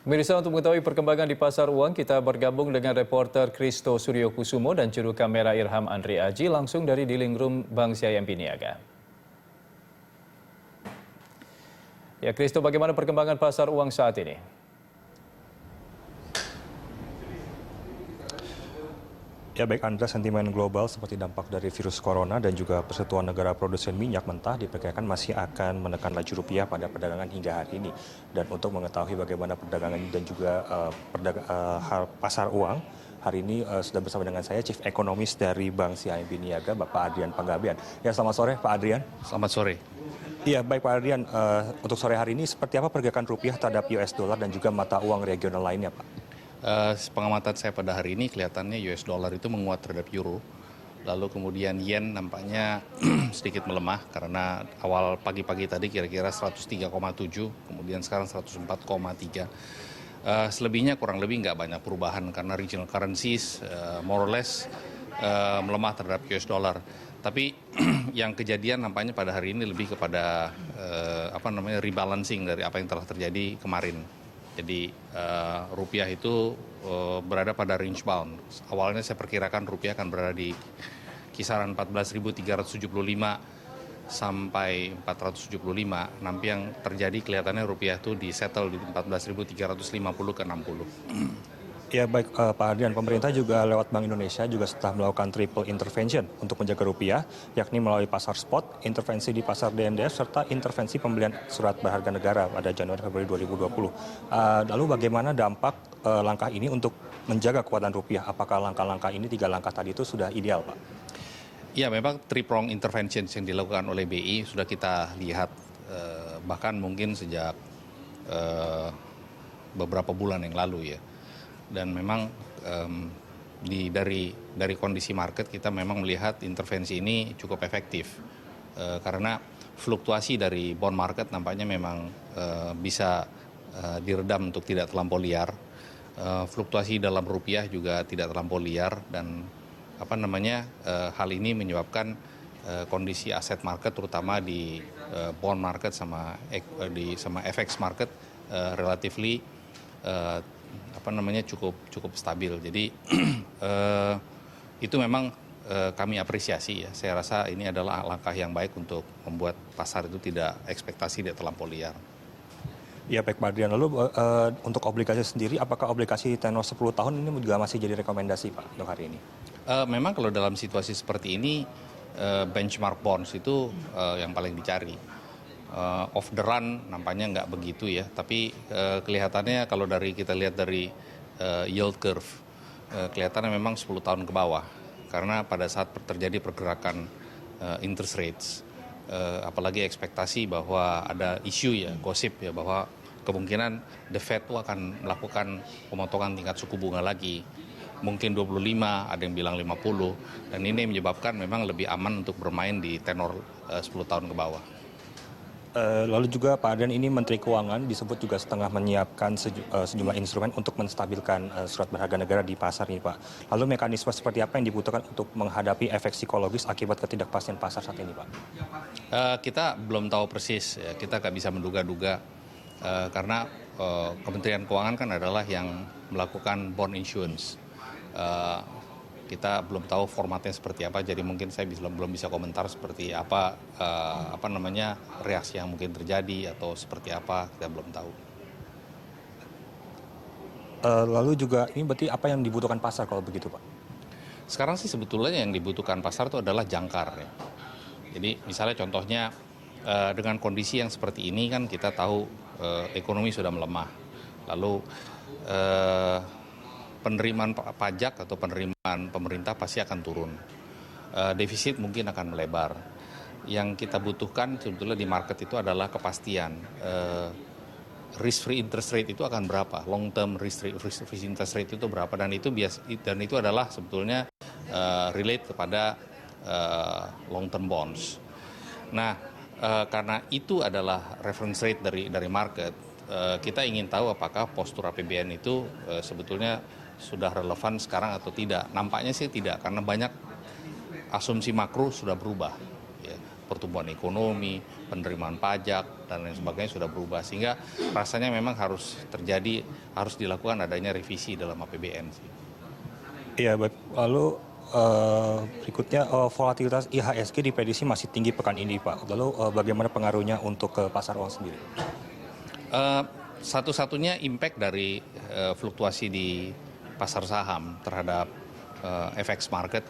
Pemirsa, untuk mengetahui perkembangan di pasar uang, kita bergabung dengan reporter Kristo Suryokusumo dan juru kamera Irham Andri Aji langsung dari Dealing Room Bank CIMB Niaga. Ya, Kristo, bagaimana perkembangan pasar uang saat ini? Ya baik Andra, sentimen global seperti dampak dari virus corona dan juga persatuan negara produsen minyak mentah diperkirakan masih akan menekan laju rupiah pada perdagangan hingga hari ini. Dan untuk mengetahui bagaimana perdagangan dan juga pasar uang, hari ini sudah bersama dengan saya Chief Ekonomis dari Bank CIMB Niaga, Bapak Adrian Panggabean. Ya, selamat sore Pak Adrian. Selamat sore. Iya baik Pak Adrian, untuk sore hari ini seperti apa pergerakan rupiah terhadap US dollar dan juga mata uang regional lainnya Pak? Pengamatan saya pada hari ini kelihatannya US dollar itu menguat terhadap euro. Lalu kemudian yen nampaknya sedikit melemah karena awal pagi-pagi tadi kira-kira 103,7, kemudian sekarang 104,3. Selebihnya kurang lebih nggak banyak perubahan karena regional currencies more or less melemah terhadap US dollar. Tapi yang kejadian nampaknya pada hari ini lebih kepada rebalancing dari apa yang telah terjadi kemarin. Jadi rupiah itu berada pada range bound. Awalnya saya perkirakan rupiah akan berada di kisaran 14.375 sampai 475. Nanti yang terjadi kelihatannya rupiah itu di settle di 14.350 ke 60. Ya baik Pak Adrian, pemerintah juga lewat Bank Indonesia juga setelah melakukan triple intervention untuk menjaga rupiah, yakni melalui pasar spot, intervensi di pasar DNDF, serta intervensi pembelian surat berharga negara pada Januari-Februari 2020. Lalu bagaimana dampak langkah ini untuk menjaga kekuatan rupiah? Apakah langkah-langkah ini, 3 langkah tadi itu sudah ideal Pak? Ya memang three-prong intervention yang dilakukan oleh BI sudah kita lihat bahkan mungkin sejak beberapa bulan yang lalu ya. Dan memang dari kondisi market kita memang melihat intervensi ini cukup efektif karena fluktuasi dari bond market nampaknya memang bisa diredam untuk tidak terlampau liar. Fluktuasi dalam rupiah juga tidak terlampau liar dan hal ini menyebabkan kondisi aset market terutama di bond market sama FX market relatively cukup stabil. Jadi itu memang kami apresiasi ya. Saya rasa ini adalah langkah yang baik untuk membuat pasar itu ekspektasi tidak terlampau liar. Ya baik Pak Adrian, lalu untuk obligasi sendiri, apakah obligasi tenor 10 tahun ini juga masih jadi rekomendasi Pak untuk hari ini? Memang kalau dalam situasi seperti ini benchmark bonds itu yang paling dicari. Off the run nampaknya nggak begitu ya, tapi kelihatannya kalau kita lihat dari yield curve, kelihatannya memang 10 tahun ke bawah. Karena pada saat terjadi pergerakan interest rates, apalagi ekspektasi bahwa ada isu ya, gosip ya, bahwa kemungkinan the Fed itu akan melakukan pemotongan tingkat suku bunga lagi. Mungkin 25, ada yang bilang 50, dan ini menyebabkan memang lebih aman untuk bermain di tenor 10 tahun ke bawah. Lalu juga Pak Adrian, ini Menteri Keuangan disebut juga setengah menyiapkan sejumlah instrumen untuk menstabilkan surat berharga negara di pasar ini Pak. Lalu mekanisme seperti apa yang dibutuhkan untuk menghadapi efek psikologis akibat ketidakpastian pasar saat ini Pak? Kita belum tahu persis, ya. Kita nggak bisa menduga-duga karena Kementerian Keuangan kan adalah yang melakukan bond issuance. Kita belum tahu formatnya seperti apa, jadi mungkin saya belum bisa komentar seperti apa reaksi yang mungkin terjadi atau seperti apa, kita belum tahu. Lalu juga ini berarti apa yang dibutuhkan pasar kalau begitu Pak? Sekarang sih sebetulnya yang dibutuhkan pasar itu adalah jangkar ya. Jadi misalnya contohnya dengan kondisi yang seperti ini kan kita tahu ekonomi sudah melemah. Lalu penerimaan pajak atau penerimaan pemerintah pasti akan turun. Defisit mungkin akan melebar. Yang kita butuhkan sebetulnya di market itu adalah kepastian. Risk-free interest rate itu akan berapa? Long term risk-free interest rate itu berapa? Dan itu adalah sebetulnya relate kepada long term bonds. Nah, karena itu adalah reference rate dari market, kita ingin tahu apakah postur APBN itu sebetulnya sudah relevan sekarang atau tidak. Nampaknya sih tidak, karena banyak asumsi makro sudah berubah. Ya. pertumbuhan ekonomi, penerimaan pajak, dan lain sebagainya sudah berubah. Sehingga rasanya memang harus dilakukan adanya revisi dalam APBN sih. Iya, baik. Lalu berikutnya volatilitas IHSG diprediksi masih tinggi pekan ini, Pak. Lalu bagaimana pengaruhnya untuk ke pasar uang sendiri? Satu-satunya impact dari fluktuasi di pasar saham terhadap FX market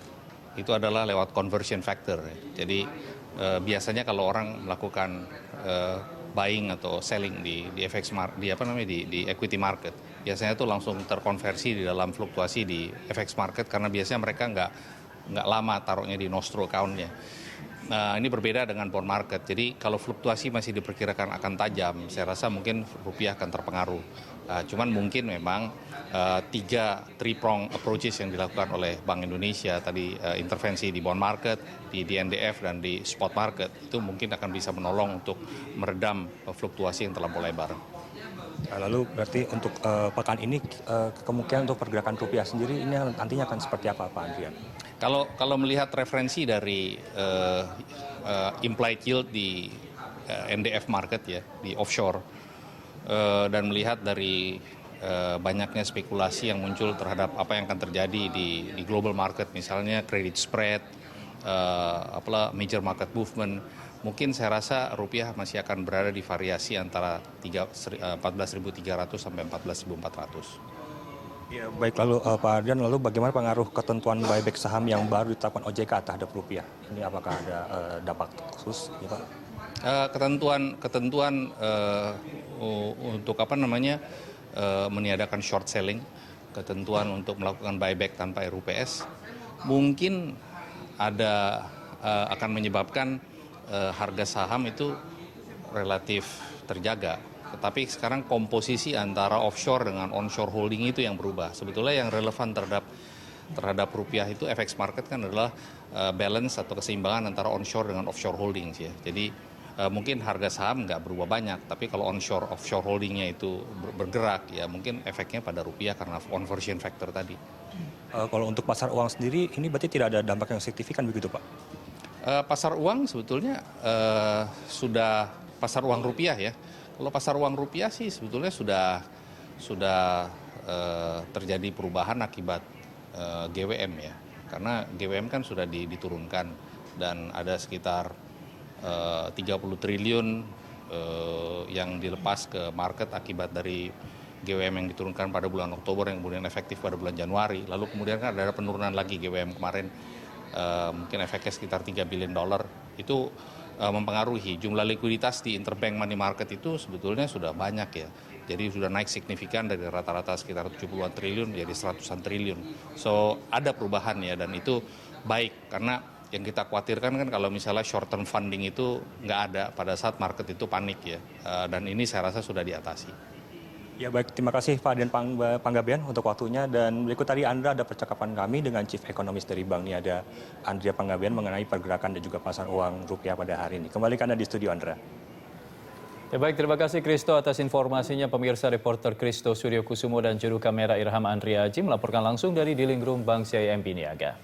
itu adalah lewat conversion factor. Jadi biasanya kalau orang melakukan buying atau selling di FX di equity market, biasanya itu langsung terkonversi di dalam fluktuasi di FX market karena biasanya mereka nggak lama taruhnya di nostro account-nya. Nah, ini berbeda dengan bond market. Jadi kalau fluktuasi masih diperkirakan akan tajam, saya rasa mungkin rupiah akan terpengaruh. Cuman mungkin memang three-prong approaches yang dilakukan oleh Bank Indonesia tadi, intervensi di bond market, di NDF dan di spot market, itu mungkin akan bisa menolong untuk meredam fluktuasi yang terlampau lebar. Lalu berarti untuk pekan ini kemungkinan untuk pergerakan rupiah sendiri ini nantinya akan seperti apa, Pak Andrian? Kalau melihat referensi dari implied yield di NDF market ya, di offshore, dan melihat dari banyaknya spekulasi yang muncul terhadap apa yang akan terjadi di global market, misalnya credit spread, major market movement, mungkin saya rasa rupiah masih akan berada di variasi antara 14.300 sampai 14.400. Ya, baik. Lalu Pak Ardian, lalu bagaimana pengaruh ketentuan buyback saham yang baru ditetapkan OJK terhadap rupiah? Ini apakah ada dampak khusus, ya, Pak? Ketentuan untuk meniadakan short selling, ketentuan untuk melakukan buyback tanpa RUPS, mungkin akan menyebabkan harga saham itu relatif terjaga. Tetapi sekarang komposisi antara offshore dengan onshore holding itu yang berubah. Sebetulnya yang relevan terhadap rupiah itu FX market kan adalah balance atau keseimbangan antara onshore dengan offshore holding ya. Jadi mungkin harga saham nggak berubah banyak, tapi kalau onshore offshore holdingnya itu bergerak ya mungkin efeknya pada rupiah karena conversion factor tadi. Kalau untuk pasar uang sendiri ini berarti tidak ada dampak yang signifikan begitu, Pak? Pasar uang sebetulnya sudah pasar uang rupiah ya. Kalau pasar uang rupiah sih sebetulnya sudah terjadi perubahan akibat GWM ya. Karena GWM kan sudah diturunkan dan ada sekitar 30 triliun yang dilepas ke market akibat dari GWM yang diturunkan pada bulan Oktober yang kemudian efektif pada bulan Januari. Lalu kemudian kan ada penurunan lagi GWM kemarin, mungkin efeknya sekitar $3 billion. Itu mempengaruhi jumlah likuiditas di interbank money market itu sebetulnya sudah banyak ya. Jadi sudah naik signifikan dari rata-rata sekitar 70-an triliun jadi 100-an triliun. So ada perubahan ya dan itu baik karena yang kita khawatirkan kan kalau misalnya short term funding itu nggak ada pada saat market itu panik ya. Dan ini saya rasa sudah diatasi. Ya baik, terima kasih Pak Ardian Panggabean untuk waktunya dan berikut tadi Anda ada percakapan kami dengan Chief Economist dari Bank Niaga Andrea Panggabean mengenai pergerakan dan juga pasar uang rupiah pada hari ini. Kembali ke Anda di studio, Andra. Ya baik, terima kasih Kristo atas informasinya. Pemirsa, reporter Kristo Suryo Kusumo dan juru kamera Irham Andria Aji melaporkan langsung dari Dealing Room Bank CIMB Niaga.